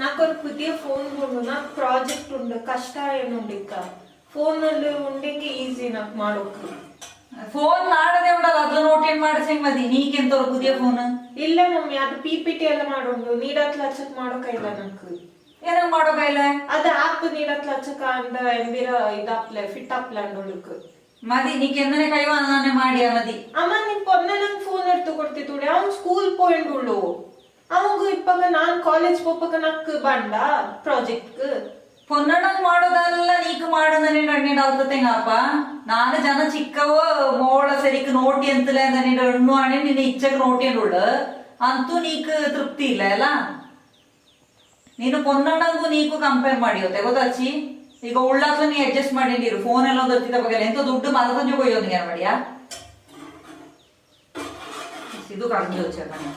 నాకొരു పుതിയ phone కొను నాకు project ఉండు కಷ್ಟ ಏನುಂಡಿಕ್ಕ ಫೋನ್ ಅಲ್ಲಿ ಉಂಡೆಂಗೆ ಈಸಿ నాకు ಮಾಡೋಕೆ ಫೋನ್ ಮಾಡದೆ ಉಂಟಲ್ಲ ಅದ್ರ ನೋಟ್ ಏನ್ ಮಾಡ್ಸಂಗ್ ಮದಿ ನೀಕೆಂತವ್ರು ಪುದಿಯ ಫೋನ್ ಇಲ್ಲ ಮಮ್ಮಿ ಅದು ಪಿಪಿಟಿ ಎಲ್ಲ ಮಾಡೋದು ನೀಡತ್ಲ ಚೆಕ್ ಮಾಡೋಕೆ ಇಲ್ಲ ನಂಗೆ ಏನಂಗ್ ಮಾಡೋ ಕೈಲ ಅದು ಆಪ್ ನೀಡತ್ಲ ಚೆಕ್ ಅಂದ ಎಂಬಿರ ಇದಾಪ್ಲೆ ಫಿಟ್ ಅಪ್ಲೆ ಅಂದೊಳಕ್ಕೆ ಮದಿ ನೀಕೆಂದನೆ ಕೈವಾನೆ ಮಾಡಿಯ ಮದಿ ಅಮ್ಮ ನಿನ್ ಪೊನ್ನೆ ನಂಗೆ ಫೋನ್ ಎಡ್ತು ಕೊಡ್ತಿತ್ತುಡೆ ಅವ್ನು ಸ್ಕೂಲ್ ಪೋಯಿಂಡುಳ್ಳು ಅವಂಗು ಇಪ್ಪಾಗ ನಾನ್ ಕಾಲೇಜ್ ಪೋಪಾಗ ನಕ್ ಬಂಡ ಪ್ರಾಜೆಕ್ಟ್ പൊന്നണങ് ಮಾಡೋದಲ್ಲ ನೀಕ್ ಮಾಡೋದನೆ ನನ್ನೀಡಾಗ್ತತೆಂಗಪ್ಪ ನಾನು ಜನ ಚಿಕ್ಕವ ಮೋಳ ಸರಿಕ್ ನೋಟಿ ಅಂತಲೇ ನನ್ನೀಡ ಹಣ್ಣು ಆಣೆ ನಿನ್ನ ಇಚ್ಚಕ್ ನೋಟಿ ಅಂಡುಳ್ಳು ಅಂತೂ ನೀಕ್ ತೃಪ್ತಿ ಇಲ್ಲ ಅಲ್ಲ ನೀನು ಪೊನ್ನಣ್ಣಂಗೂ ನೀಕು ಕಂಪೇರ್ ಮಾಡಿಯೋತೆ ಗೊತ್ತಾಚಿ ಈಗ ಉಳ್ಳಾಕ್ಲ ನೀ ಅಡ್ಜಸ್ಟ್ ಮಾಡಿರು ಫೋನ್ ಎಲ್ಲ ಒಂದು ಹತ್ತಿದ ಬಗ್ಗೆ ಎಂತ ದುಡ್ಡು ಮರ ಸಂಜೆ ಕೊಯ್ಯೋದು ಏನ್ ಮಾಡಿಯಾ ಇದು ಕಳೆದು